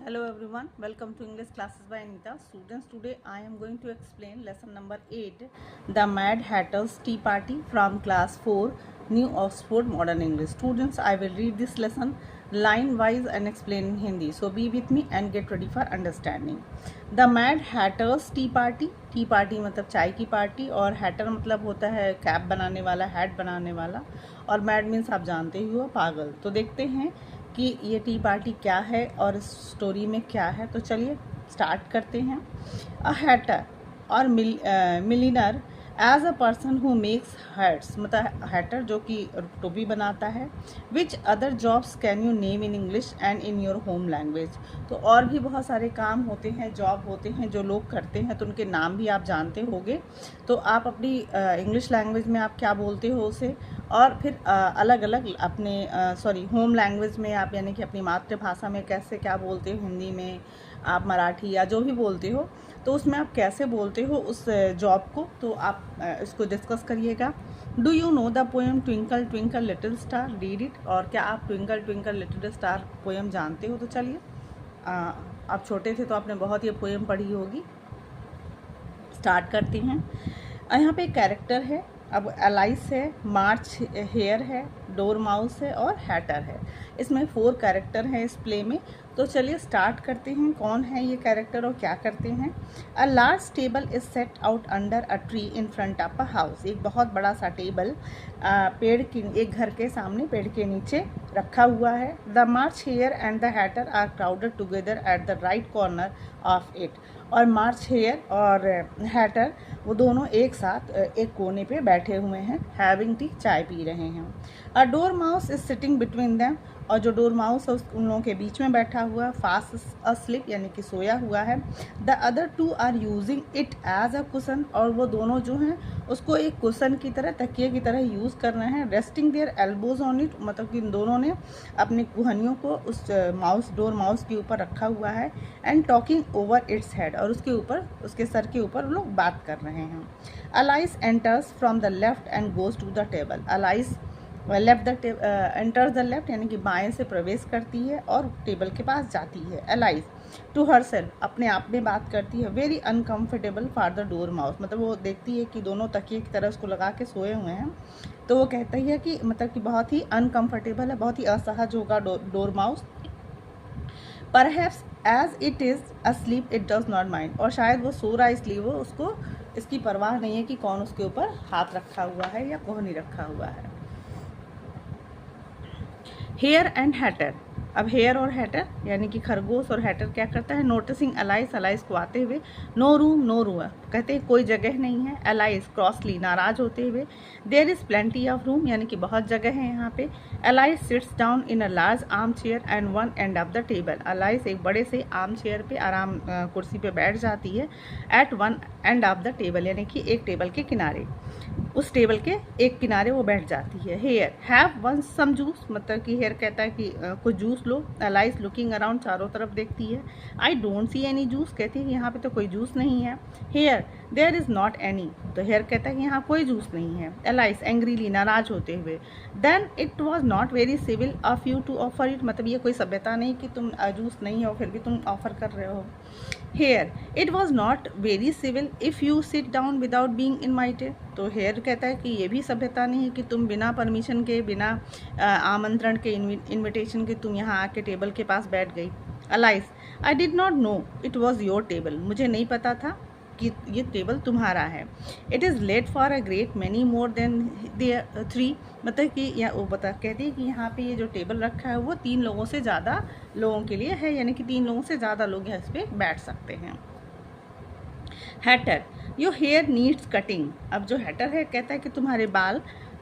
Hello everyone, welcome to English classes by Anita. Students, today I am going to explain lesson number 8, The Mad Hatter's Tea Party from class 4, New Oxford Modern English. Students, I will read this lesson line wise and explain in Hindi. So be with me and get ready for understanding. The Mad Hatter's Tea Party. T party मतलब चाय की party और Hatter मतलब होता है cap बनाने वाला, hat बनाने वाला, और मैड मीन्स आप जानते ही हो पागल। तो देखते हैं कि ये टी पार्टी क्या है और इस स्टोरी में क्या है। तो चलिए स्टार्ट करते हैं। A hatter or milliner as a person who makes hats, मतलब हैटर जो कि टोपी बनाता है। Which other jobs can you name in English and in your home language. तो और भी बहुत सारे काम होते हैं, जॉब होते हैं जो लोग करते हैं, तो उनके नाम भी आप जानते होंगे। तो आप अपनी इंग्लिश लैंग्वेज में आप क्या बोलते हो उसे, और फिर अलग अलग अपने होम लैंग्वेज में आप यानी कि अपनी मातृभाषा में कैसे क्या बोलते हो, हिंदी में आप मराठी या जो भी बोलते हो, तो उसमें आप कैसे बोलते हो उस जॉब को। तो आप इसको डिस्कस करिएगा। Do you know the poem twinkle twinkle little star, read it. और क्या आप twinkle twinkle little star poem जानते हो? तो चलिए, आप छोटे थे तो आपने बहुत ये पोएम पढ़ी होगी। स्टार्ट करते हैं। यहाँ पे एक कैरेक्टर है। अब एलाइस है, मार्च हेयर है, डोर माउस है और हैटर है। इसमें 4 कैरेक्टर हैं इस प्ले में। तो चलिए स्टार्ट करते हैं। कौन है ये कैरेक्टर और क्या करते हैं? A large table is set out under a tree in front of a house. एक बहुत बड़ा सा टेबल पेड़ के, एक घर के सामने पेड़ के नीचे रखा हुआ है। The March Hare and the Hatter are crowded together at the right corner of it. और मार्च हेयर और हैटर वो दोनों एक साथ एक कोने पे बैठे हुए हैं, हैविंग टी, चाय पी रहे हैं। अ door mouse is sitting between them. और जो डोर माउस है उन लोगों के बीच में बैठा हुआ, फास्ट अस्लीप यानी कि सोया हुआ है। The other 2 are using it as a cushion. और वो दोनों जो हैं उसको एक कुशन की तरह, तकिए की तरह यूज़ कर रहे हैं। Resting their elbows on it, मतलब कि इन दोनों ने अपनी कुहनियों को उस डोर माउस के ऊपर रखा हुआ है। And talking over its head, और उसके ऊपर, उसके सर के ऊपर लोग बात कर रहे हैं। Alice enters from the left and goes to the table. Alice enters the left यानी कि बाएं से प्रवेश करती है और टेबल के पास जाती है। एलाइस टू हर सेल्फ, अपने आप में बात करती है। Very uncomfortable for the door mouse, मतलब वो देखती है कि दोनों तकिए की तरह उसको लगा के सोए हुए हैं। तो वो कहती है कि मतलब कि बहुत ही अनकम्फर्टेबल है, बहुत ही असहज होगा dormouse. Perhaps as it is asleep it does not mind, और शायद वो सो रहा है इसलिए वो उसको इसकी परवाह नहीं है कि कौन उसके ऊपर हाथ रखा हुआ है या कौन नहीं रखा हुआ है। Hare and Hatter. अब हेयर और हैटर यानी कि खरगोश और हैटर क्या करता है? नोटिसिंग अलाइस, अलाइस को आते हुए। नो रूम, नो रूम, कहते हैं कोई जगह नहीं है। अलाइस क्रॉसली, नाराज होते हुए। There is plenty of room, यानी कि बहुत जगह है यहाँ पे। Alice sits down in a large armchair and one end of the table. Alice एक बड़े से आर्म चेयर पे, आराम कुर्सी पे बैठ जाती है। At one end of the table यानी कि एक टेबल के किनारे, उस टेबल के एक किनारे वो बैठ जाती है। Hare have one some juice, मतलब कि हेयर कहता है कि कुछ जूस लो। अलाइस लुकिंग अराउंड, चारों तरफ देखती है। I don't see any juice, कहती है कि यहाँ पे तो कोई जूस नहीं है। Hare there is not any, तो हेयर कहता है कि यहाँ कोई जूस नहीं है। अलाइस एंग्रीली, नाराज होते हुए। Then it was not very civil of you to offer it, मतलब ये कोई सभ्यता नहीं कि तुम जूस नहीं हो फिर भी तुम ऑफर कर रहे हो। Hare it was not very civil if you sit down without being invited, तो हेयर कहता है कि ये भी सभ्यता नहीं है कि तुम बिना परमिशन के, बिना आमंत्रण के, इनविटेशन के तुम यहाँ आके टेबल के पास बैठ गई। Alice I did not know it was your table, मुझे नहीं पता था कि ये टेबल तुम्हारा है। It is laid for a great many more than there 3, मतलब कि या वो कहती है कि यहाँ पे ये जो टेबल रखा है वो 3 लोगों से ज़्यादा लोगों के लिए है, यानी कि 3 लोगों से ज़्यादा लोग यहाँ इस पर बैठ सकते हैं। Hatter your hair needs cutting. अब जो हैटर है कहता है कि तुम्हारे बाल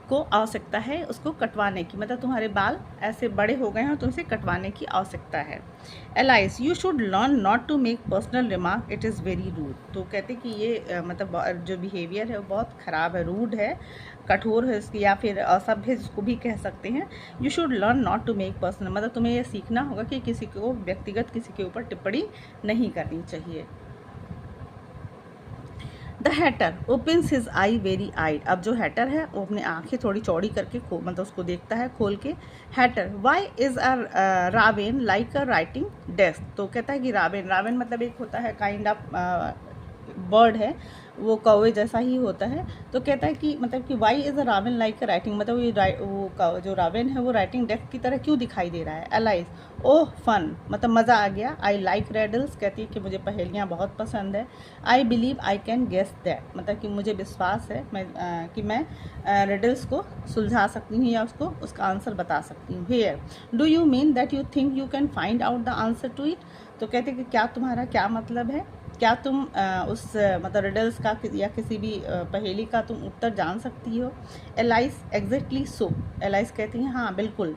को आवश्यकता है उसको कटवाने की, मतलब तुम्हारे बाल ऐसे बड़े हो गए हैं तो उसे कटवाने की आवश्यकता है। Alice you should learn not to make personal remark, it is very rude, तो कहते कि ये मतलब जो बिहेवियर है वो बहुत ख़राब है, रूड है, कठोर है इसकी, या फिर असभ्य जिसको भी कह सकते हैं। You should learn not to make personal, मतलब तुम्हें ये सीखना होगा कि किसी को व्यक्तिगत किसी के ऊपर टिप्पणी नहीं करनी चाहिए। The hatter opens his eye very wide. अब जो हैटर है वो अपनी आंखें थोड़ी चौड़ी करके मतलब उसको देखता है खोल के। Hatter why is a raven like a writing desk. तो कहता है कि रावेन, रावेन मतलब एक होता है काइंड ऑफ बर्ड है, वो कौवे जैसा ही होता है। तो कहता है कि मतलब कि why is a raven like a writing, मतलब वो जो रावेन है वो राइटिंग डेस्क की तरह क्यों दिखाई दे रहा है। एलाइज ओह फन, मतलब मज़ा आ गया। आई लाइक रेडल्स, कहती है कि मुझे पहेलियाँ बहुत पसंद है। I believe I can guess that, मतलब कि मुझे विश्वास है कि मैं रेडल्स को सुलझा सकती हूँ या उसका आंसर बता सकती हूँ। Hare do you mean that you think you can find out the answer to it. तो कहते हैं कि क्या तुम्हारा क्या मतलब है, क्या तुम मतलब रिडल्स का या किसी भी पहेली का तुम उत्तर जान सकती हो। एलाइस एग्जैक्टली सो, एलाइस कहती हैं हाँ बिल्कुल।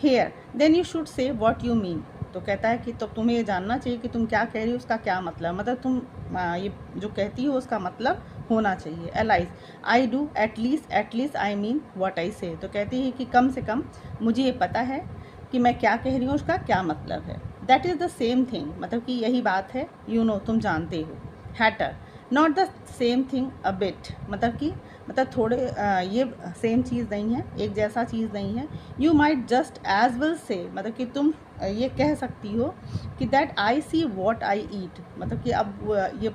Hare then you should say what you mean. तो कहता है कि तो तुम्हें ये जानना चाहिए कि तुम क्या कह रही हो, उसका क्या मतलब, मतलब तुम ये जो कहती हो उसका मतलब होना चाहिए। Alias I do at least I mean what I से। तो कहती है कि कम से कम मुझे ये पता है कि मैं क्या कह रही हूँ, उसका क्या मतलब है। That is the same thing, मतलब कि यही बात है। यू नो तुम जानते हो। Hatter not the same thing a bit, मतलब थोड़े ये सेम चीज़ नहीं है, एक जैसा चीज़ नहीं है। You might just as well say, मतलब कि तुम ये कह सकती हो कि that I see what I ईट, मतलब कि अब ये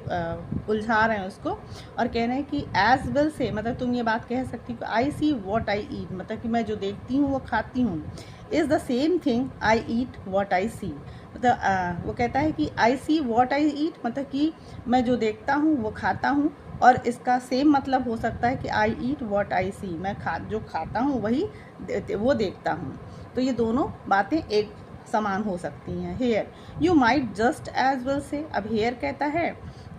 उलझा रहे हैं उसको और कह रहे हैं कि एज वेल से, मतलब तुम ये बात कह सकती हो आई सी वॉट आई ईट, मतलब कि मैं जो देखती हूँ वो खाती हूँ। Is the same thing I eat what I see, मतलब वो कहता है कि आई सी वॉट आई ईट, मतलब कि मैं जो देखता हूँ वो खाता हूँ, और इसका सेम मतलब हो सकता है कि आई ईट वॉट आई सी, मैं जो खाता हूँ वही वो देखता हूँ। तो ये दोनों बातें एक समान हो सकती हैं। Hare you might just as well say, अब हेयर कहता है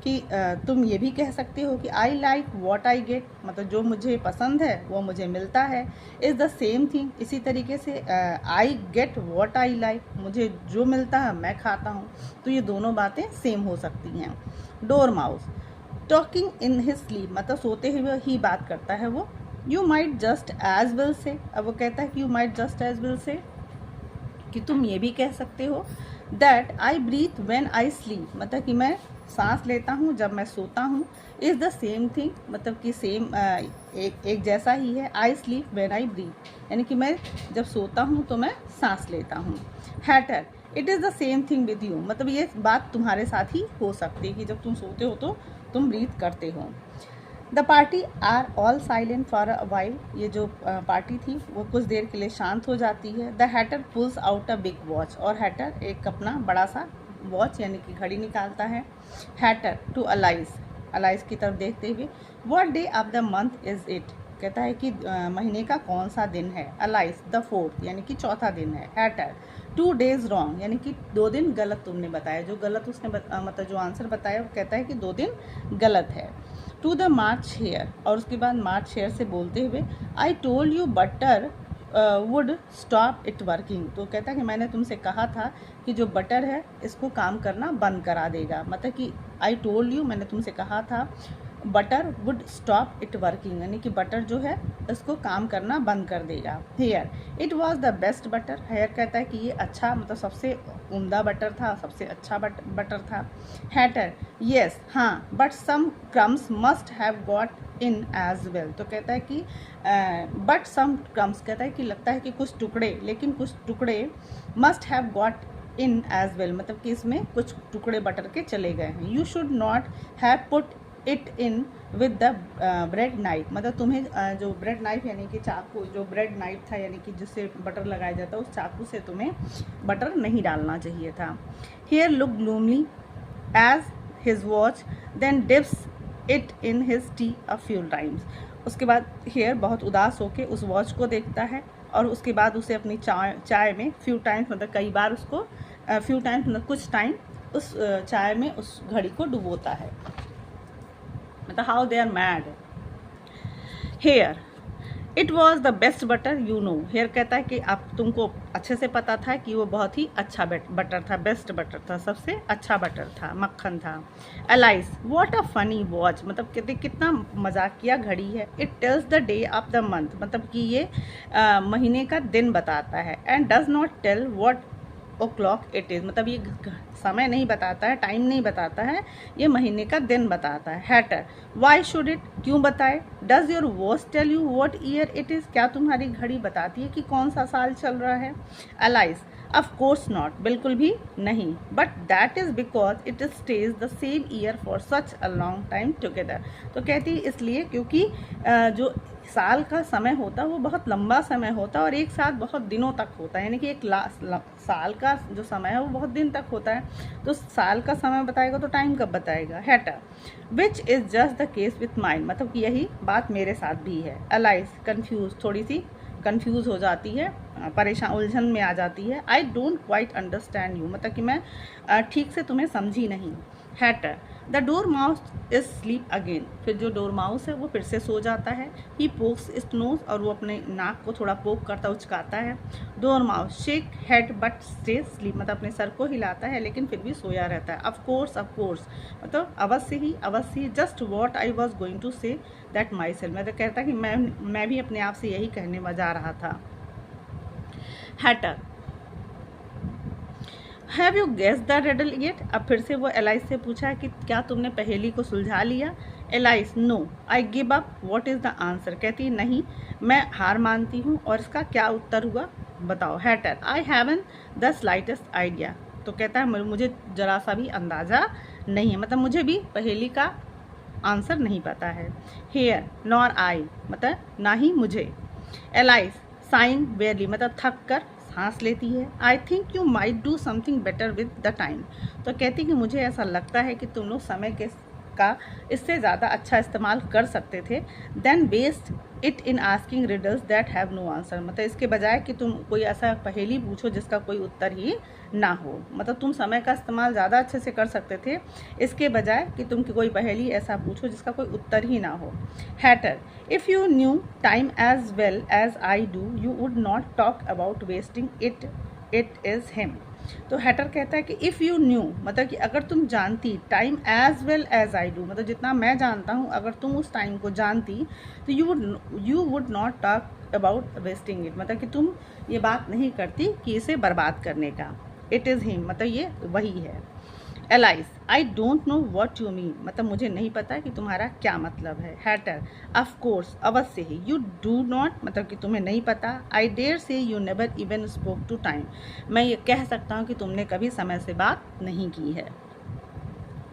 कि तुम ये भी कह सकते हो कि I like what I get, मतलब जो मुझे पसंद है वो मुझे मिलता है। इज़ द सेम थिंग, इसी तरीके से I get what I like, मुझे जो मिलता है मैं खाता हूँ। तो ये दोनों बातें सेम हो सकती हैं। Dormouse talking in his sleep, मतलब सोते हुए ही बात करता है वो। You might just as well say, अब वो कहता है कि you might just as well say कि तुम ये भी कह सकते हो that I breathe when I sleep, मतलब कि मैं सांस लेता हूँ जब मैं सोता हूँ। इज़ द सेम थिंग, मतलब कि सेम एक जैसा ही है। I sleep when I breathe, यानी कि मैं जब सोता हूँ तो मैं सांस लेता हूँ। Hatter it is the same thing with you, मतलब ये बात तुम्हारे साथ ही हो सकती है कि जब तुम सोते हो तो तुम ब्रीथ करते हो। The party are all silent for a while, ये जो पार्टी थी वो कुछ देर के लिए शांत हो जाती है। The Hatter pools out a big watch, और हैटर एक अपना बड़ा सा वॉच यानी कि घड़ी निकालता है। हैटर टू अलाइज, अलाइज की तरफ देखते हुए what day of the month is it, कहता है कि महीने का कौन सा दिन है। अलाइज द फोर्थ, यानी कि चौथा दिन है। हैटर 2 days रॉन्ग, यानी कि 2 दिन गलत तुमने बताया, जो गलत उसने मतलब जो आंसर बताया वो कहता है कि 2 दिन गलत है। टू द मार्च हेयर, और उसके बाद मार्च हेयर से बोलते हुए I told you butter would stop it working, तो कहता है कि मैंने तुमसे कहा था कि जो बटर है इसको काम करना बंद करा देगा, मतलब कि आई टोल्ड यू, मैंने तुमसे कहा था butter would stop it working, यानी कि बटर जो है इसको काम करना बंद कर देगा। Hare it was the best butter, हेयर कहता है कि ये अच्छा मतलब सबसे उम्दा बटर था, सबसे अच्छा बटर था। हैटर येस हाँ, but some crumbs must have got in as well, तो कहता है कि बट सम क्रम्स, कहता है कि लगता है कि कुछ टुकड़े, लेकिन कुछ टुकड़े must have got in as well, मतलब कि इसमें कुछ टुकड़े बटर के चले गए हैं। You should not have put it in with the bread knife, मतलब तुम्हें जो ब्रेड नाइफ यानी कि चाकू, जो ब्रेड नाइफ था यानी कि जिससे बटर लगाया जाता है, उस चाकू से तुम्हें बटर नहीं डालना चाहिए था। Hare look gloomily as his watch then dips it in his tea a few times, उसके बाद हेयर बहुत उदास होकर उस वॉच को देखता है और उसके बाद उसे अपनी चाय में फ्यू टाइम्स, मतलब कई बार उसको फ्यू टाइम्स मतलब कुछ टाइम उस चाय में उस घड़ी को डुबोता है। मतलब how they are mad. Hare it was the best butter you know, हेयर कहता है कि आप तुमको अच्छे से पता था कि वो बहुत ही अच्छा बटर था, बेस्ट बटर था, सबसे अच्छा बटर था, मक्खन था। Alice what a funny watch, मतलब कहते कितना मजाकिया घड़ी है। It tells the day of the month, मतलब कि ये महीने का दिन बताता है। And does not tell what o'clock it is, मतलब ये समय नहीं बताता है, टाइम नहीं बताता है, ये महीने का दिन बताता है. हैटर, वाई शुड इट, क्यों बताए. Does your watch tell you what year it is, क्या तुम्हारी घड़ी बताती है कि कौन सा साल चल रहा है. एलाइज, ऑफ कोर्स नॉट, बिल्कुल भी नहीं. But that is because it stage the same year for such a long time together. तो कहती है इसलिए क्योंकि जो साल का समय होता है वो बहुत लंबा समय होता है और एक साथ बहुत दिनों तक होता है, यानी कि एक साल का जो समय है वो बहुत दिन तक होता है. तो साल का समय बताएगा तो टाइम कब बताएगा. Hatter, which is just the case with mind, मतलब कि यही बात मेरे साथ भी है. एलाइज, कन्फ्यूज, थोड़ी सी कंफ्यूज हो जाती है, परेशान, उलझन में आ जाती है. I don't quite understand you, मतलब कि मैं ठीक से तुम्हें समझी नहीं. Hatter, the door mouse is sleep again, फिर जो डोर माउस है वो फिर से सो जाता है. ही पोक्स इट नोज, और वो अपने नाक को थोड़ा पोक करता उचकाता है. Door mouse shake head but stay sleep, मतलब अपने सर को हिलाता है लेकिन फिर भी सोया रहता है. ऑफ कोर्स मतलब अवश्य ही. Just what I was going to say that myself, मैं तो कहता कि मैं भी अपने आप से यही कहने में जा रहा था. Hatter, have you guess the riddle yet, अब फिर से वो एलाइस से पूछा है कि क्या तुमने पहेली को सुलझा लिया. Alice, no I give up, what is the answer, कहती नहीं मैं हार मानती हूँ, और इसका क्या उत्तर हुआ बताओ. Hatter, I haven't the slightest idea, तो कहता है मुझे जरा सा भी अंदाज़ा नहीं है, मतलब मुझे भी पहेली का आंसर नहीं पता है. हेयर, नॉर आई, मतलब ना ही मुझे. एलाइस, साइन वेयरली, मतलब थक कर सांस लेती है. I think you might do something better with the time, तो कहती कि मुझे ऐसा लगता है कि तुम लोग समय का इससे ज़्यादा अच्छा इस्तेमाल कर सकते थे. Than waste it in asking riddles that have no answer, मतलब इसके बजाय कि तुम कोई ऐसा पहेली पूछो जिसका कोई उत्तर ही ना हो, मतलब तुम समय का इस्तेमाल ज़्यादा अच्छे से कर सकते थे इसके बजाय कि तुम कोई पहेली ऐसा पूछो जिसका कोई उत्तर ही ना हो. Hatter, if you knew time as well as I do you would not talk about wasting it is him. तो हैटर कहता है कि इफ़ यू न्यू, मतलब कि अगर तुम जानती time as well as I do, मतलब जितना मैं जानता हूँ अगर तुम उस टाइम को जानती तो you would not talk about wasting it, मतलब कि तुम ये बात नहीं करती कि इसे बर्बाद करने का. इट इज़ हिम, मतलब ये वही है. Alias, I don't know what you mean, मतलब मुझे नहीं पता कि तुम्हारा क्या मतलब है. हैटर, ऑफ कोर्स, अवश्य ही. यू डू नॉट, मतलब कि तुम्हें नहीं पता. I dare say you never even spoke to time, मैं ये कह सकता हूँ कि तुमने कभी समय से बात नहीं की है.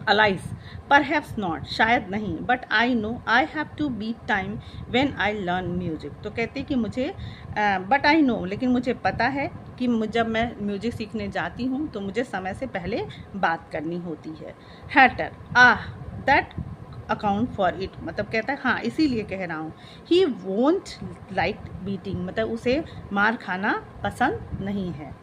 अलाइस, परहैप्स नॉट, शायद नहीं. But I know I have to beat time when I learn music, तो कहती कि मुझे बट आई नो, लेकिन मुझे पता है कि जब मैं म्यूजिक सीखने जाती हूँ तो मुझे समय से पहले बात करनी होती है. Hatter, that account for it, मतलब कहता है हाँ इसीलिए कह रहा हूँ. ही वोंट लाइक बीटिंग, मतलब उसे मार खाना पसंद नहीं है.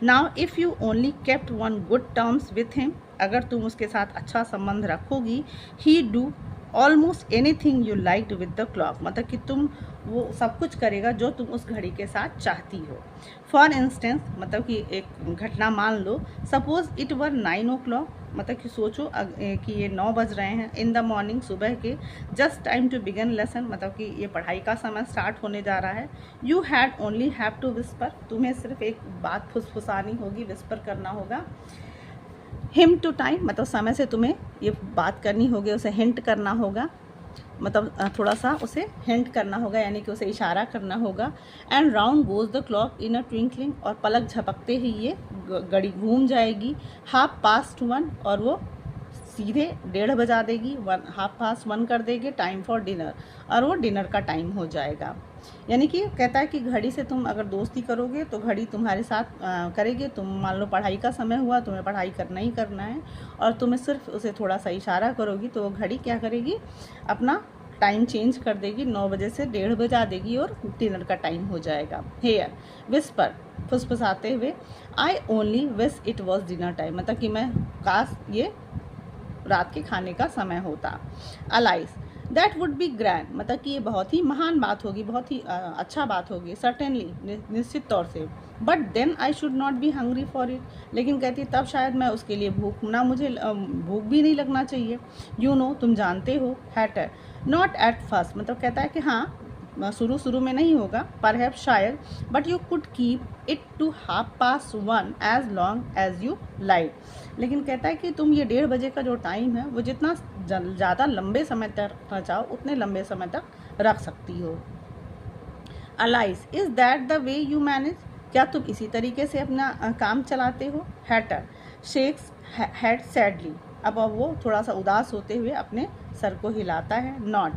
Now if you only kept on good terms with him, अगर तुम उसके साथ अच्छा संबंध रखोगी. He do almost anything you liked with the clock, मतलब कि तुम वो सब कुछ करेगा जो तुम उस घड़ी के साथ चाहती हो. फॉर इंस्टेंस, मतलब कि एक घटना मान लो, सपोज इट वर 9 o'clock, मतलब कि सोचो कि ये 9 बज रहे हैं. इन द मॉर्निंग, सुबह के. Just time to begin lesson, मतलब कि ये पढ़ाई का समय स्टार्ट होने जा रहा है. You had only have to whisper, तुम्हें सिर्फ एक बात फुसफुसानी होगी, विस्पर करना होगा. हिम टू टाइम, मतलब समय से तुम्हें ये बात करनी होगी, उसे हिंट करना होगा, मतलब थोड़ा सा उसे हिंट करना होगा, यानी कि उसे इशारा करना होगा. And round goes the clock in a twinkling, और पलक झपकते ही ये घड़ी घूम जाएगी. 1:30, और वो सीधे 1:30 बजा देगी. 1:30 कर देगी. टाइम फॉर डिनर, और वो डिनर का टाइम हो जाएगा. यानी कि कहता है कि घड़ी से तुम अगर दोस्ती करोगे तो घड़ी तुम्हारे साथ करेगी. तुम मान लो पढ़ाई का समय हुआ, तुम्हें पढ़ाई करना ही करना है, और तुम्हें सिर्फ उसे थोड़ा सा इशारा करोगी तो वो घड़ी क्या करेगी, अपना टाइम चेंज कर देगी. 9 बजे से 1:30 बजा देगी और डिनर का टाइम हो जाएगा. हेयर, विस्पर, फुसफुसाते हुए. I only wish it was dinner time, मतलब कि मैं काश ये रात के खाने का समय होता. Alice, that would be grand, मतलब कि ये बहुत ही महान बात होगी, बहुत ही अच्छा बात होगी. सर्टेनली, निश्चित तौर से. But then I should not be hungry for it, लेकिन कहती तब शायद मैं उसके लिए मुझे भूख भी नहीं लगना चाहिए. यू नो, तुम जानते हो. हैटर, नॉट एट फर्स्ट, मतलब कहता है कि हाँ शुरू में नहीं होगा, परहैप्स शायद, but you could keep it to 1:30 as long as you like. लेकिन कहता है कि तुम ये 1:30 बजे का जो टाइम है वो जितना ज़्यादा लंबे समय तक चाहो उतने लंबे समय तक रख सकती हो। Alice, is that the way you manage, क्या तुम इसी तरीके से अपना काम चलाते हो? हैटर शेक्स हेड सैडली, अब वो थोड़ा सा उदास होते हुए अपने सर को हिलाता है। नॉट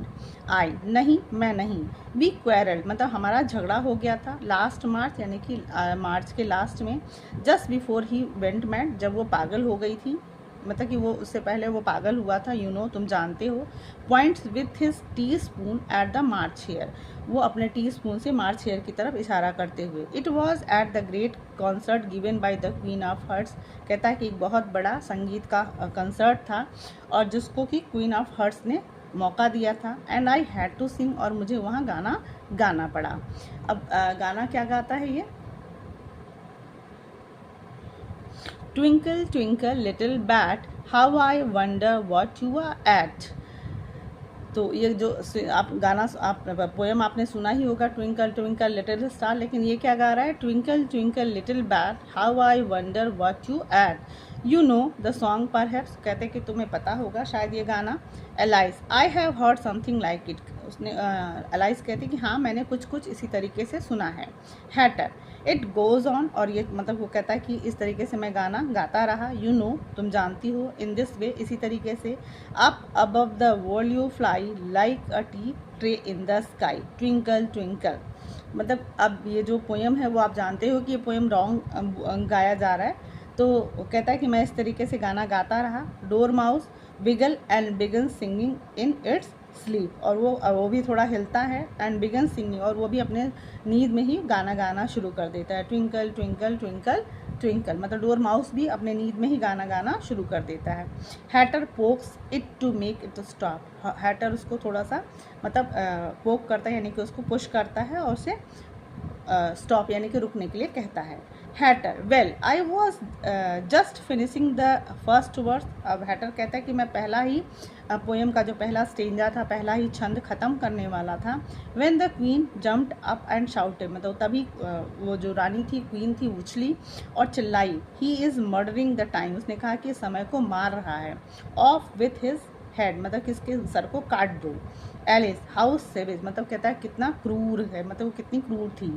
आई, नहीं मैं नहीं। वी क्वेरल्ड, मतलब हमारा झगड़ा हो गया था। लास्ट मार्च, यानी कि मार्च के लास्ट में। Just before he went mad, जब वो पागल हो गई थी, मतलब कि वो उससे पहले वो पागल हुआ था। यू नो, तुम जानते हो। Points with his tea spoon at the March Hare, वो अपने टी स्पून से मार्च हेयर की तरफ इशारा करते हुए। It was at the great concert given by the Queen of Hearts, कहता है कि एक बहुत बड़ा संगीत का कंसर्ट था और जिसको कि क्वीन ऑफ हर्ट्स ने मौका दिया था। And I had to sing, और मुझे वहाँ गाना पड़ा। अब गाना क्या गाता है ये? Twinkle twinkle little bat, how I wonder what you are at. तो ये जो आप गाना, आप पोएम आपने सुना ही होगा, ट्विंकल ट्विंकल लिटिल स्टार, लेकिन ये क्या गा रहा है? Twinkle twinkle little bat, how I wonder what you at. You know the song perhaps, कहते कि तुम्हें पता होगा शायद ये गाना। Alice, I have heard something like it, उसने एलाइस कहती कि हाँ मैंने कुछ इसी तरीके से सुना है। हैटर, इट गोज़ ऑन, और ये मतलब वो कहता है कि इस तरीके से मैं गाना गाता रहा। यू नो, तुम जानती हो। इन दिस वे, इसी तरीके से। Up above the world you fly like a T tray in the sky, twinkle twinkle. मतलब अब ये जो पोएम है वो आप जानते हो कि ये पोएम रॉन्ग गाया जा रहा है। तो कहता है कि मैं इस तरीके से गाना गाता रहा। डोर माउस बिगल and began singing in its sleep, और वो भी थोड़ा हिलता है। एंड बिगन सिंगिंग, और वो भी अपने नींद में ही गाना गाना शुरू कर देता है। ट्विंकल ट्विंकल ट्विंकल ट्विंकल, मतलब डोर माउस भी अपने नींद में ही गाना गाना शुरू कर देता है। Hatter pokes it to make it stop, Hatter उसको थोड़ा सा मतलब पोक करता है, यानी कि उसको पुश करता है और उसे स्टॉप यानी कि रुकने के लिए कहता है। Hatter, well I was just finishing the first verse. अब हैटर कहता है कि मैं पहला ही पोएम का जो पहला स्टेंजा था, पहला ही छंद ख़त्म करने वाला था। When the queen jumped up and shouted, मतलब तभी वो जो रानी थी, क्वीन थी, उछली और चिल्लाई। He is murdering the time, उसने कहा कि समय को मार रहा है। ऑफ विथ हिज हेड, मतलब किसके सर को काट दो। एलिस, हाउ सेविज, मतलब कहता है कितना क्रूर है, मतलब वो कितनी क्रूर थी।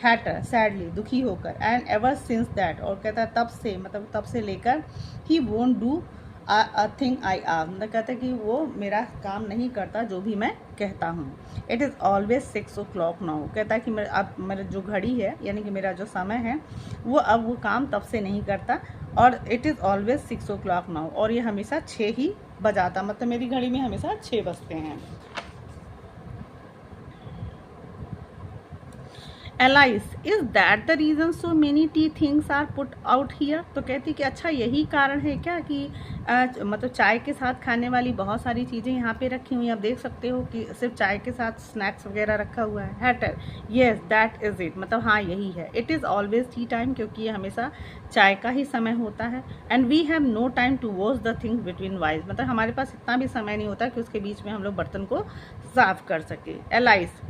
हैटर, सैडली, दुखी होकर। एंड एवर सिंस दैट, और कहता है तब से, मतलब तब से लेकर। He won't do a thing I ask, मतलब कहता है कि वो मेरा काम नहीं करता जो भी मैं कहता हूँ। It is always 6 o'clock now, कहता है कि अब मेरा जो घड़ी है, यानी कि मेरा जो समय है, वो अब वो काम तब से नहीं करता। और it is always 6 o'clock now, और ये हमेशा 6 ही बजाता, मतलब मेरी घड़ी में हमेशा 6 बजते हैं। Alice, is that the reason so many tea things are put out here, तो कहती कि अच्छा यही कारण है क्या कि मतलब चाय के साथ खाने वाली बहुत सारी चीज़ें यहाँ पे रखी हुई हैं। आप देख सकते हो कि सिर्फ चाय के साथ स्नैक्स वगैरह रखा हुआ है। Hatter, yes that is it, मतलब हाँ यही है। It is always tea time, क्योंकि ये हमेशा चाय का ही समय होता है। And we have no time to wash the things between whiles, मतलब हमारे पास इतना भी समय नहीं होता कि उसके बीच में हम लोग बर्तन को साफ कर सके। Alice,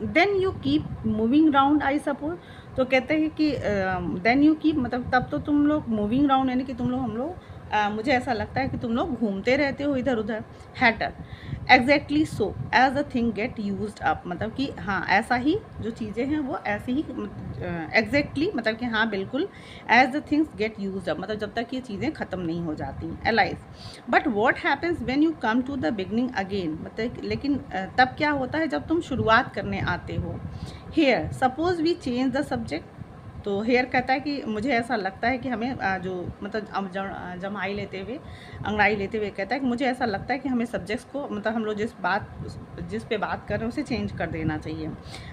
then you keep moving round I suppose, तो कहते हैं कि देन यू कीप, मतलब तब तो तुम लोग मूविंग राउंड, यानी कि तुम लोग, हम लोग मुझे ऐसा लगता है कि तुम लोग घूमते रहते हो इधर उधर। Hatter, exactly so as a thing get used up, मतलब कि हाँ ऐसा ही जो चीज़ें हैं वो ऐसे ही एग्जैक्टली मतलब कि हाँ बिल्कुल as the things get used up, मतलब जब तक ये चीज़ें ख़त्म नहीं हो जाती। Alice, but what happens when you come to the beginning again, मतलब लेकिन तब क्या होता है जब तुम शुरुआत करने आते हो। Hare, suppose we change the subject, तो हेयर कहता है कि मुझे ऐसा लगता है कि हमें जो मतलब जमाई लेते हुए, अंगड़ाई लेते हुए कहता है कि मुझे ऐसा लगता है कि हमें सब्जेक्ट्स को, मतलब हम लोग जिस पे बात कर रहे हैं उसे चेंज कर देना चाहिए।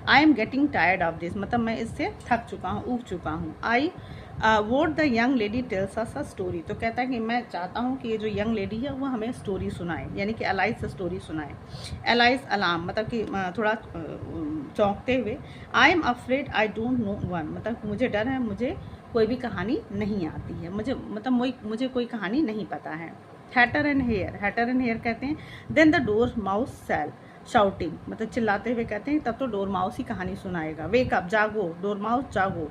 I am getting tired of this, मतलब मैं इससे थक चुका हूँ, ऊब चुका हूँ। I vote the young lady tells us a story, तो कहता है कि मैं चाहता हूँ कि ये जो यंग लेडी है वो हमें स्टोरी सुनाए, यानी कि एलाइस स्टोरी सुनाए। एलाइस अलार्म, मतलब कि थोड़ा चौंकते हुए। I am afraid I don't know one, मतलब मुझे डर है, मुझे कोई भी कहानी नहीं आती है, मुझे कोई कहानी नहीं पता है। Hatter and Hare, Hatter and Hare कहते हैं then the Dormouse shall, shouting, मतलब चिल्लाते हुए कहते हैं, तब तो डोरमाउस ही कहानी सुनाएगा। वेक अप, जागो, डोरमाउस जागो।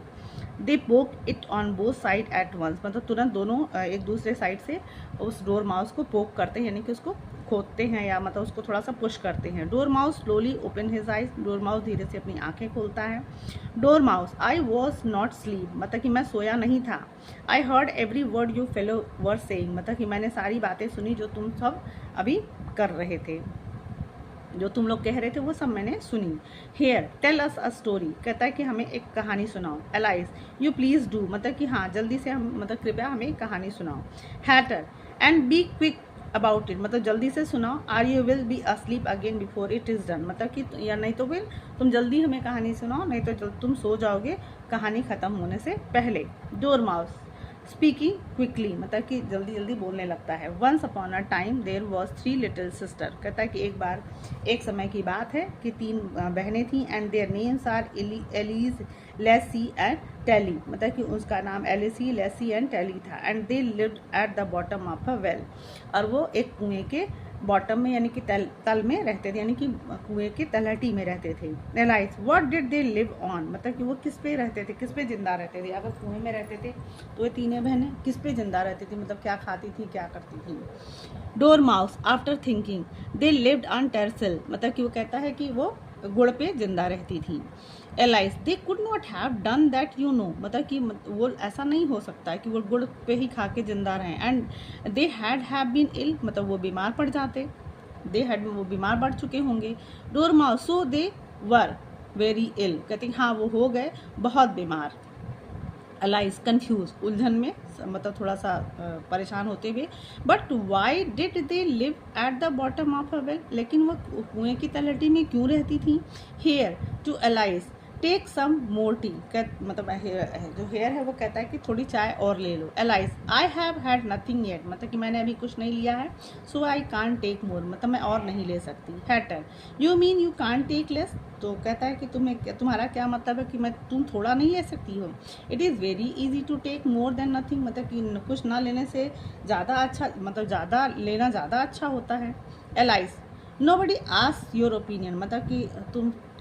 They poke it on both side at once, मतलब तुरंत दोनों एक दूसरे साइड से उस डोर माउस को पोक करते हैं, यानी कि उसको खोदते हैं या मतलब उसको थोड़ा सा पुश करते हैं। Door mouse slowly open his eyes, door mouse धीरे से अपनी आंखें खोलता है। Door mouse, I was not sleep, मतलब कि मैं सोया नहीं था। I heard every word you fellow were saying, मतलब कि मैंने सारी बातें सुनी जो तुम सब अभी कर रहे थे, जो तुम लोग कह रहे थे वो सब मैंने सुनी। Hare tell us a story, कहता है कि हमें एक कहानी सुनाओ। एलाइज, यू प्लीज़ डू, मतलब कि हाँ जल्दी से हम, मतलब कृपया हमें कहानी सुनाओ। Hatter, and be quick about it, मतलब जल्दी से सुनाओ। Or you will be asleep again before it is done, मतलब कि या नहीं तो फिर तुम जल्दी हमें कहानी सुनाओ, नहीं तो तुम सो जाओगे कहानी ख़त्म होने से पहले। डोर माउस स्पीकिंग क्विकली, मतलब कि जल्दी जल्दी बोलने लगता है। Once upon a time there was 3 little sister, कहता है कि एक बार एक समय की बात है कि 3 बहनें थीं। And their names are Elsie, Lacie and Tillie, मतलब कि उसका नाम एलिसी, लेसी एंड टेली था। And they lived at the bottom of a well, और वो एक कुएं के बॉटम में यानी कि तल में रहते थे, यानी कि कुएं के तलहटी में रहते थे। Allies, what did they live on, मतलब कि वो किस पे रहते थे, किस पे जिंदा रहते थे। अगर कुएं में रहते थे तो ये तीनों बहनें किस पे जिंदा रहती थी, मतलब क्या खाती थी, क्या करती थी। Dormouse, after thinking, they lived on treacle, मतलब कि वो कहता है कि वो गुड़ पे जिंदा रहती थी। Allies, they could not have done that you know, मतलब कि वो ऐसा नहीं हो सकता है कि वो गुड़ पे ही खा के जिंदा रहें। And they have been ill, मतलब वो बीमार पड़ जाते, वो बीमार पड़ चुके होंगे। Dormouse, so they were very ill, कहते हैं हाँ वो हो गए बहुत बीमार। अलाइज, कंफ्यूज, उलझन में, मतलब थोड़ा सा परेशान होते हुए। But why did they live at the bottom of a well, लेकिन वो कुएं की तलहटी में क्यों रहती थी। Hare to Alice, take some more tea, मतलब जो हेयर है वो कहता है कि थोड़ी चाय और ले लो। Alice, I have had nothing yet, मतलब कि मैंने अभी कुछ नहीं लिया है। सो आई कान टेक मोर, मतलब मैं और नहीं ले सकती। Hatter, you mean you can't take less, तो कहता है कि तुम्हारा क्या मतलब है कि तुम थोड़ा नहीं ले सकती हो। It is very easy to take more than nothing, मतलब कि कुछ ना लेने से ज़्यादा अच्छा, मतलब ज़्यादा लेना ज़्यादा अच्छा होता है। Allies, nobody asked your opinion, मतलब कि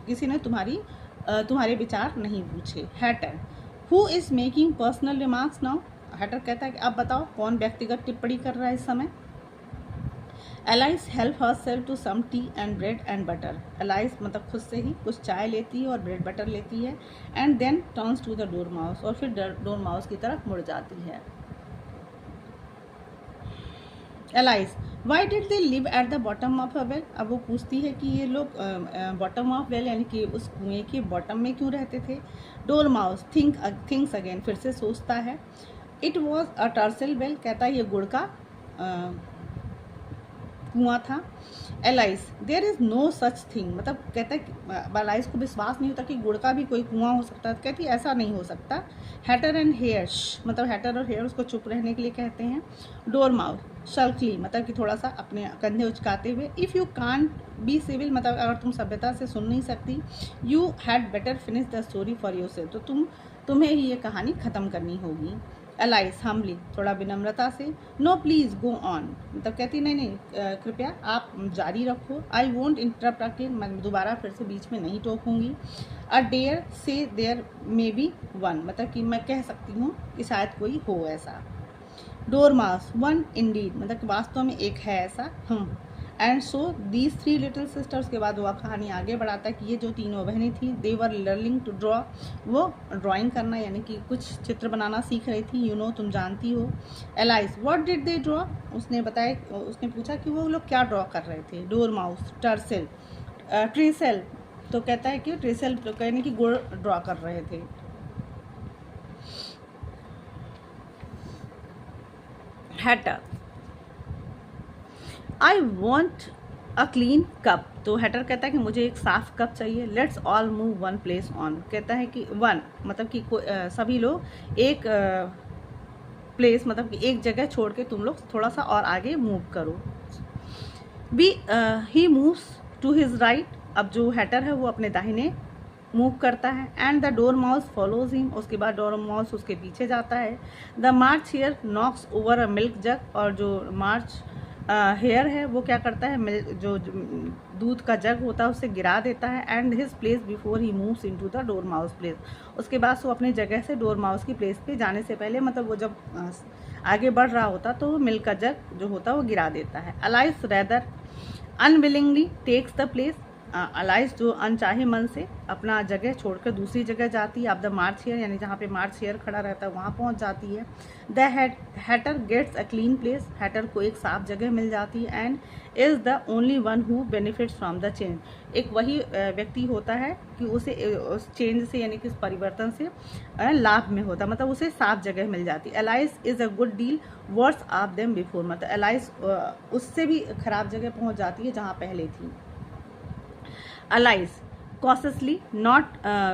किसी ने तुम्हारे विचार नहीं पूछे। Hatter, who is making personal remarks now, Hatter कहता है कि अब बताओ कौन व्यक्तिगत टिप्पणी कर रहा है इस समय। Alice help herself to some tea and bread and butter, Alice मतलब खुद से ही कुछ चाय लेती है और ब्रेड बटर लेती है। And then turns to the Dormouse, और फिर डोर माउस की तरफ मुड़ जाती है। Alice, why did they live at the bottom of a well, अब वो पूछती है कि ये लोग बॉटम ऑफ वेल यानी कि उस कुएं के बॉटम में क्यों रहते थे। डोर माउस थिंक्स अगेन, फिर से सोचता है। It was a treacle well, कहता है ये गुड़ का कुआं था। Alice, there is no such thing, मतलब कहता है कि एलाइज को विश्वास नहीं होता कि गुड़ का भी कोई कुआं हो सकता है, कहती ऐसा नहीं हो सकता। हैटर एंड हेयर, मतलब हैटर और हेयर उसको चुप रहने के लिए कहते हैं। डोर माउथ शल्कली, मतलब कि थोड़ा सा अपने कंधे उचकाते हुए। If you can't be civil, मतलब अगर तुम सभ्यता से सुन नहीं सकती, you had better finish the story for yourself, तो तुम्हें ही ये कहानी ख़त्म करनी होगी। एलाइज हम्बली, थोड़ा विनम्रता से। नो प्लीज़ गो ऑन, मतलब कहती नहीं कृपया आप जारी रखो। आई वोंट इंटरप्ट अगेन, मैं दोबारा फिर से बीच में नहीं टोकूंगी। I dare say there may be one, मतलब कि मैं कह सकती हूँ कि शायद कोई हो ऐसा। डोर माउस, वन इंडीड, मतलब कि वास्तव में एक है ऐसा। And so these 3 little sisters, के बाद वह कहानी आगे बढ़ाता है कि ये जो तीनों बहनें थी, दे वर लर्निंग टू ड्रॉ, वो ड्राइंग करना यानी कि कुछ चित्र बनाना सीख रही थी। यू नो, तुम जानती हो। Allies, what did they draw, उसने बताया, उसने पूछा कि वो लोग क्या ड्रॉ कर रहे थे। डोर माउस, टर्सेल, ट्रेसेल, तो कहता है कि ट्रेसेल तो कहने की गुड़ ड्रॉ कर रहे थे। Hatter, I want a clean cup, तो हैटर कहता है कि मुझे एक साफ कप चाहिए। Let's all move one place on, कहता है कि वन मतलब कि सभी लोग एक प्लेस, मतलब कि एक जगह छोड़ के तुम लोग थोड़ा सा और आगे मूव करो। He moves to his right, अब जो हैटर है वो अपने दाहिने मूव करता है। And the dormouse follows him, उसके बाद डोर माउस उसके पीछे जाता है। The March hare knocks over a milk jug, और जो मार्च हेयर है वो क्या करता है, जो दूध का जग होता है उसे गिरा देता है, and his place before he moves into the door mouse place. उसके बाद वो अपनी जगह से डोर माउस की प्लेस पे जाने से पहले, मतलब वो जब आगे बढ़ रहा होता तो वो मिल्क का जग जो होता है वो गिरा देता है। Alice rather unwillingly takes the place, Alice जो अनचाहे मन से अपना जगह छोड़कर दूसरी जगह जाती है। अब द मार्च हेयर यानी जहाँ पे मार्च हेयर खड़ा रहता है वहाँ पहुँच जाती है। The Hatter gets a clean place, Hatter को एक साफ जगह मिल जाती है, and is the only one who benefits from the change, एक वही व्यक्ति होता है कि उसे उस चेंज से यानी कि इस परिवर्तन से लाभ में होता है, मतलब उसे साफ जगह मिल जाती है। Alias is a good deal words of them before, मतलब एलाइस उससे भी खराब जगह पहुँच जाती है जहाँ पहले थी। Alice cautiously not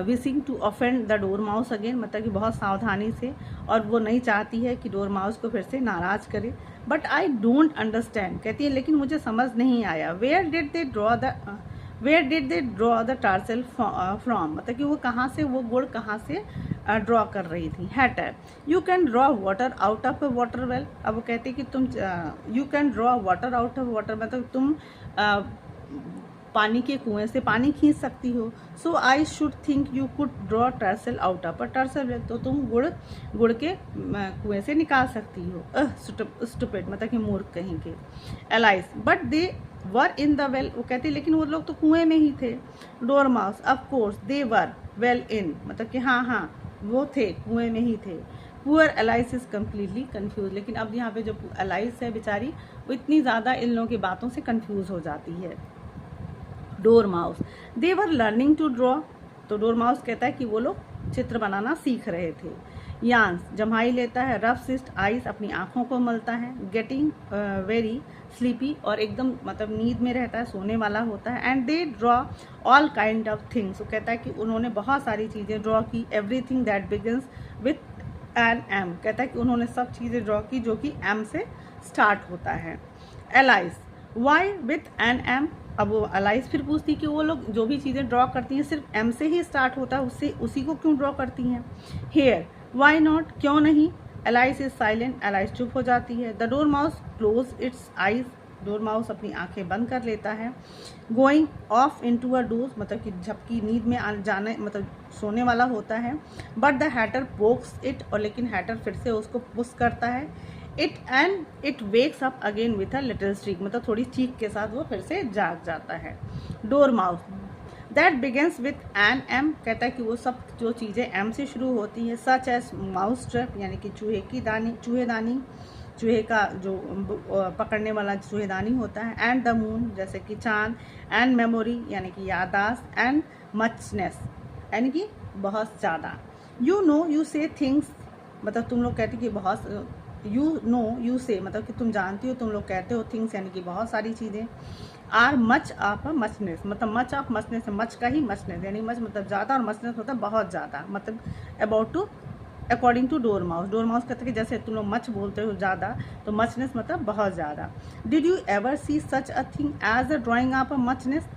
wishing to offend the dormouse again, मतलब कि बहुत सावधानी से, और वो नहीं चाहती है कि डोर माउस को फिर से नाराज करे। बट आई डोंट अंडरस्टैंड, कहती है लेकिन मुझे समझ नहीं आया। Where did they draw the treacle from, मतलब कि वो कहाँ से, वो गुड़ कहाँ से ड्रॉ कर रही थी। Hatter you can draw water out of a water well, अब वो कहते कि तुम you can draw water out of water, मतलब तुम पानी के कुएं से पानी खींच सकती हो। So I should think you could draw treacle out of, पर टर्सल तो तुम गुड़ के कुएं से निकाल सकती हो। स्टूपिड, मतलब कि मूर्ख कहीं के। Alias but they were in the well, वो कहती लेकिन वो लोग तो कुएं में ही थे। Door mouse of course they were well in, मतलब कि हाँ वो थे, कुएं में ही थे। Poor alias is completely confuse, लेकिन अब यहाँ पे जो एलाइस है बेचारी, वो इतनी ज़्यादा इन लोगों की बातों से कन्फ्यूज हो जाती है। Dormouse they were learning to draw, तो डोर माउस कहता है कि वो लोग चित्र बनाना सीख रहे थे। यान्स जम्हाई लेता है। रफ सिस्ट आइज अपनी आंखों को मलता है। गेटिंग वेरी स्लीपी, और एकदम मतलब नींद में रहता है, सोने वाला होता है। And they draw all kind of things, वो कहता है कि उन्होंने बहुत सारी चीज़ें ड्रॉ की। Everything that begins with an M, कहता है कि उन्होंने सब चीज़ें ड्रॉ की जो कि एम से स्टार्ट होता है। Alice why with an M, अब वो अलाइस फिर पूछती कि वो लोग जो भी चीज़ें ड्रॉ करती हैं सिर्फ एम से ही स्टार्ट होता है, उससे उसी को क्यों ड्रॉ करती हैं। हेयर वाई नॉट, क्यों नहीं। एलाइस इज साइलेंट, एलाइस चुप हो जाती है। The door mouse close it's eyes, door mouse अपनी आंखें बंद कर लेता है। Going of into a dose, मतलब कि झपकी नींद में जाने, मतलब सोने वाला होता है। But the Hatter pokes it, और लेकिन हैटर फिर से उसको पुश करता है। It wakes up again with a little streak, मतलब थोड़ी चीख के साथ वो फिर से जाग जाता है। Dormouse that begins with an M, कहता है कि वो सब जो चीज़ें एम से शुरू होती हैं, सच एज माउस ट्रैप यानी कि चूहेदानी, चूहे का जो पकड़ने वाला चूहेदानी होता है। एंड द मून, जैसे कि चांद। एंड मेमोरी यानी कि याददाश्त। एंड मचनेस यानी कि बहुत ज़्यादा। यू नो यू से थिंग्स, मतलब तुम लोग कहते कि बहुत, यू से मतलब कि तुम जानती हो, तुम लोग कहते हो। थिंग्स यानी कि बहुत सारी चीज़ें। आर मच ऑफ अ मचनेस, मतलब मच ऑफ मचनेस, मच का ही मचनेस, यानी मच मतलब ज़्यादा और मचनेस मतलब बहुत ज़्यादा, मतलब about to according to Dormouse. Dormouse कहते हैं कि जैसे तुम लोग मच बोलते हो ज़्यादा, तो मचनेस मतलब बहुत ज़्यादा। Did you ever see such a thing as a drawing of a muchness,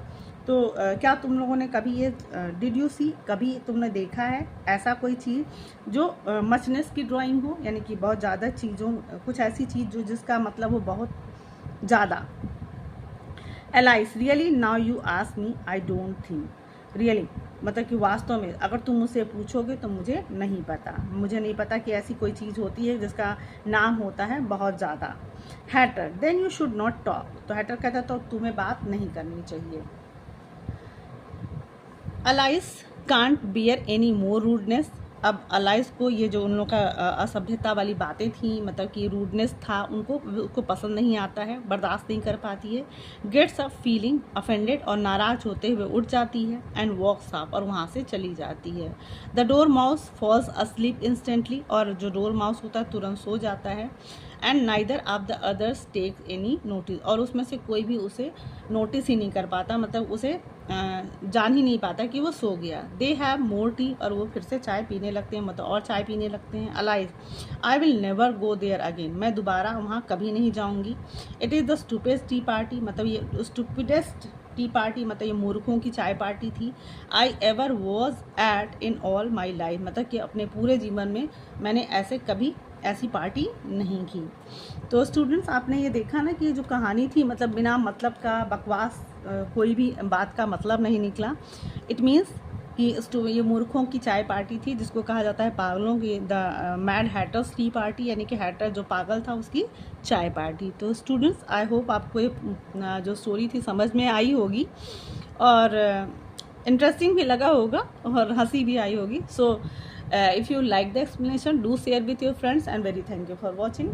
तो क्या तुम लोगों ने कभी ये डिड यू सी, कभी तुमने देखा है ऐसा कोई चीज़ जो मचनेस की ड्राइंग हो, यानी कि बहुत ज़्यादा चीज़ों, कुछ ऐसी चीज़ जो जिसका मतलब हो बहुत ज़्यादा। Alias really now you ask me I don't think, really मतलब कि वास्तव में अगर तुम मुझसे पूछोगे तो मुझे नहीं पता कि ऐसी कोई चीज़ होती है जिसका नाम होता है बहुत ज़्यादा। Hatter then you should not talk, तो हैटर कहता है तो तुम्हें बात नहीं करनी चाहिए। Alice can't bear any more rudeness, अब अलाइस को ये जो उन लोग का असभ्यता वाली बातें थी, मतलब कि रूडनेस था, उसको पसंद नहीं आता है, बर्दाश्त नहीं कर पाती है। गेट्स अप फीलिंग अफेंडेड, और नाराज होते हुए उठ जाती है। एंड वॉक्स अप, और वहाँ से चली जाती है। The Dormouse falls asleep instantly, और जो डोर माउस होता है तुरंत सो जाता है। And neither of the others takes any notice, और उसमें से कोई भी उसे नोटिस ही नहीं कर पाता, मतलब उसे जान ही नहीं पाता कि वो सो गया। दे हैव मोर टी, और वो फिर से चाय पीने लगते हैं, मतलब और चाय पीने लगते हैं। Alice I will never go there again, मैं दोबारा वहाँ कभी नहीं जाऊँगी। It is the stupidest tea party, मतलब ये स्टूपिडेस्ट टी पार्टी, मतलब ये मूर्खों की चाय पार्टी थी। I ever was at in all my life, मतलब कि अपने पूरे जीवन में मैंने ऐसे कभी ऐसी पार्टी नहीं की। तो स्टूडेंट्स आपने ये देखा ना कि जो कहानी थी मतलब बिना मतलब का बकवास, कोई भी बात का मतलब नहीं निकला। इट मीन्स कि ये मूर्खों की चाय पार्टी थी, जिसको कहा जाता है पागलों की, the mad haters T party, यानी कि हैटर जो पागल था उसकी चाय पार्टी। तो स्टूडेंट्स आई होप आपको ये जो स्टोरी थी समझ में आई होगी और इंटरेस्टिंग भी लगा होगा और हंसी भी आई होगी। So if you like the explanation, do share with your friends and very thank you for watching.